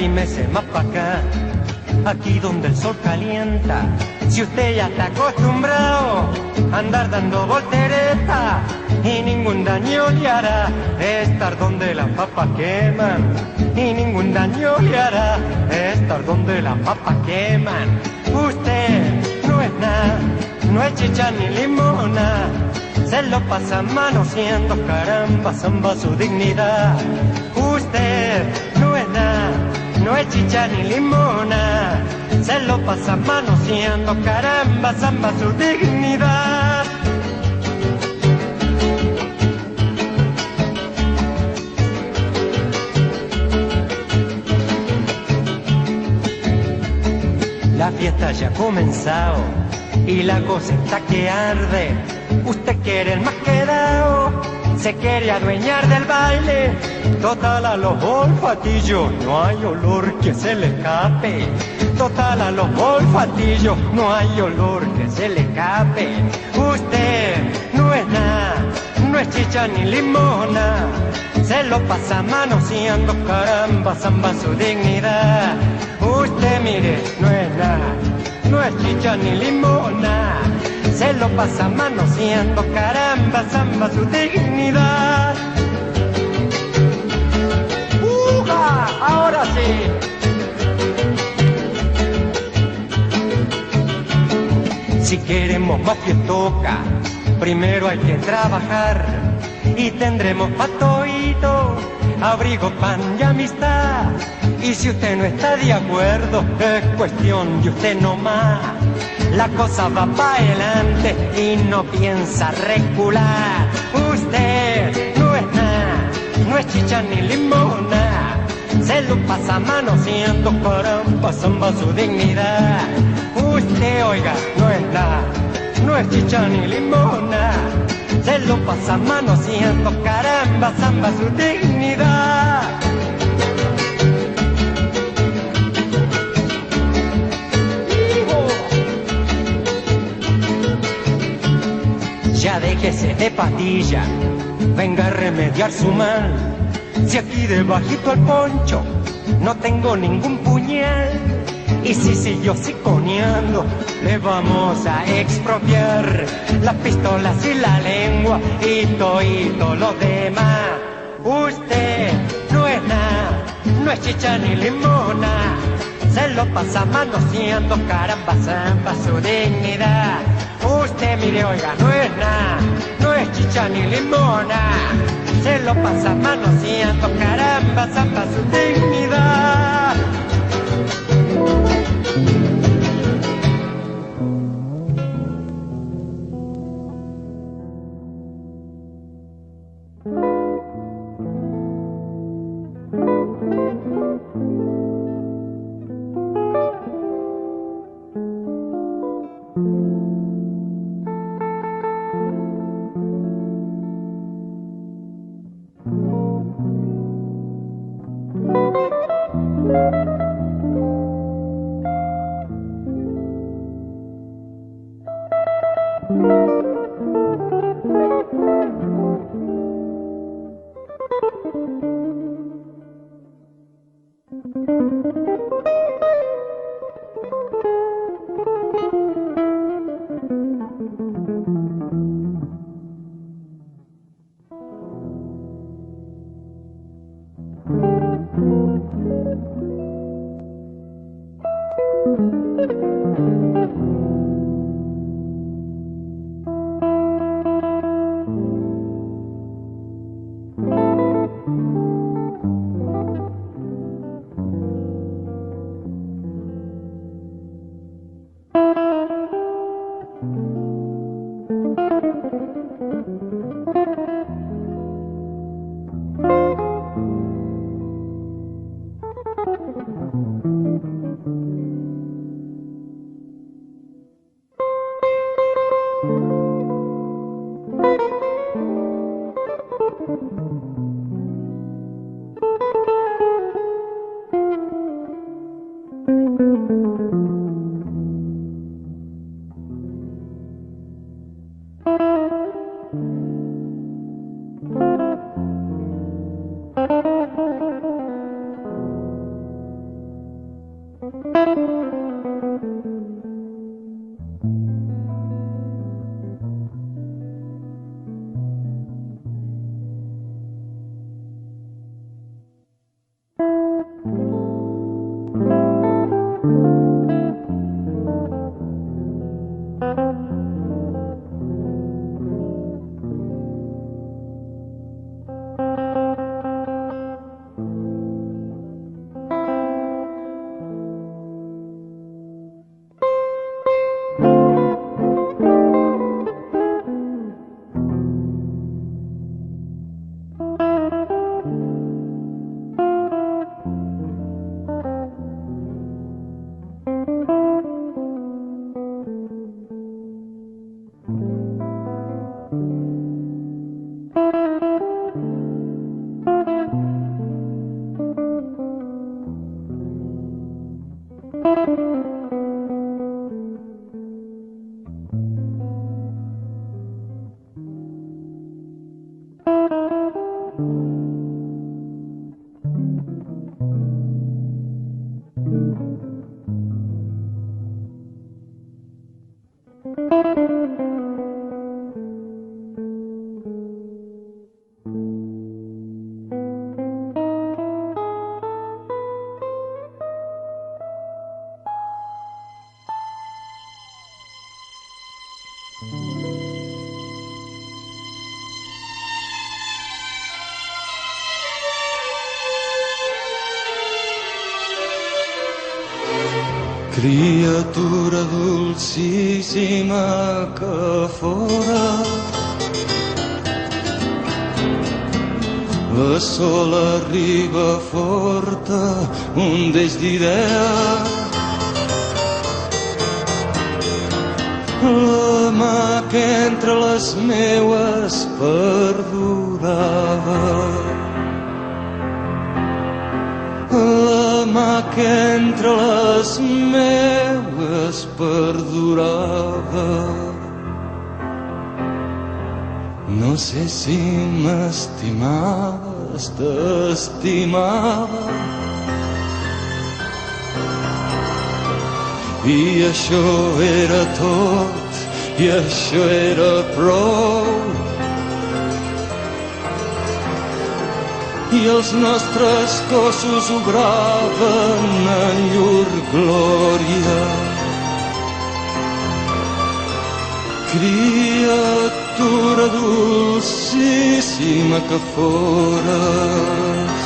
arrímese más pa' acá, aquí donde el sol calienta. Si usted ya está acostumbrado a andar dando volteretas y ningún daño le hará estar donde las papas queman, y ningún daño le hará estar donde las papas queman. Usted no es nada, no es chicha ni limona, se lo pasa manoseando, caramba, zamba su dignidad. Usted no es nada, no es chicha ni limona, se lo pasa manoseando, caramba, zamba su dignidad. La fiesta ya ha comenzado y la cosa está que arde. Usted quiere el más quedado, se quiere adueñar del baile. Total a los olfatillos no hay olor que se le escape. Total a los olfatillos no hay olor que se le escape. Usted no es nada, no es chicha ni limona, se lo pasa manoseando, caramba, zamba su dignidad. Usted mire, no es nada, no es chicha ni limona, se lo pasa manoseando, caramba, zamba su dignidad. ¡Uja! Ahora sí. Si queremos más fiestoca, primero hay que trabajar y tendremos pa' toito, abrigo, pan y amistad. Y si usted no está de acuerdo, es cuestión de usted nomás. La cosa va pa' adelante y no piensa recular. Usted no es nada, no es chicha ni limona, se lo pasa manoseando, caramba, zamba su dignidad. Usted, oiga, no es nada, no es chicha ni limona, se lo pasa manoseando, caramba, zamba su dignidad. Ya déjese de patilla, venga a remediar su mal. Si aquí debajito al poncho no tengo ningún puñal, y si siguió siconeando, le vamos a expropiar las pistolas y la lengua y todo lo demás. Usted no es nada, no es chicha ni limona, se lo pasa manoseando, caramba, zamba su dignidad. Usted mire, oiga, no es nada, no es chicha ni limona, se lo pasa manoseando, caramba, zamba su dignidad. Criatura dolcíssima que fora, la sola riba forta, un deix d'idea, la mà que entre les meues perdurava, la mà que entre les meues perdurava. No sé si m'estimaves, t'estimava, i això era tot, i això era prou. I els nostres cossos obraven en llur glòria. Criatura dolcíssima que fores,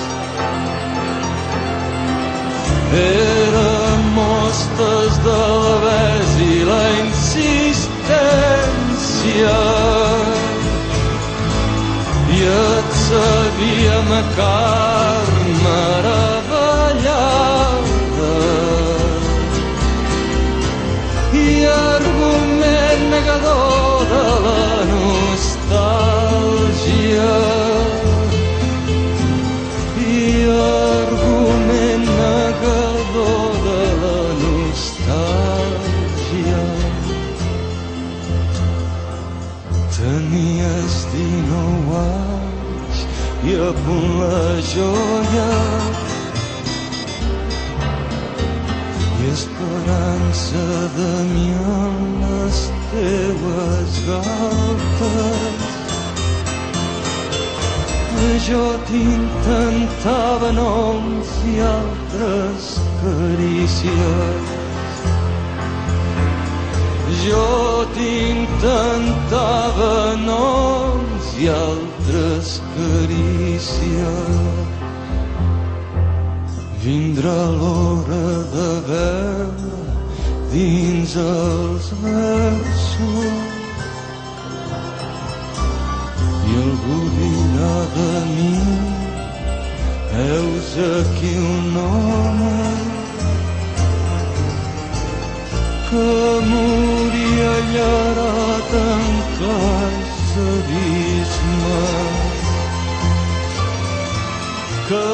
érem mostes de la ves i la insistència, i et sabíem a carn meravellada i argument negador de la nostàlgia, i argument negador de la nostàlgia. Tenies 19 anys i a punt la joia i esperança de mi en les teues galtes. Jo t'intentava noms i altres carícies, jo t'intentava noms i altres carícies. Vindrà l'hora de veure dins els versos i algú dirà de mi: heus aquí un home que moria allarat en clars abismes, que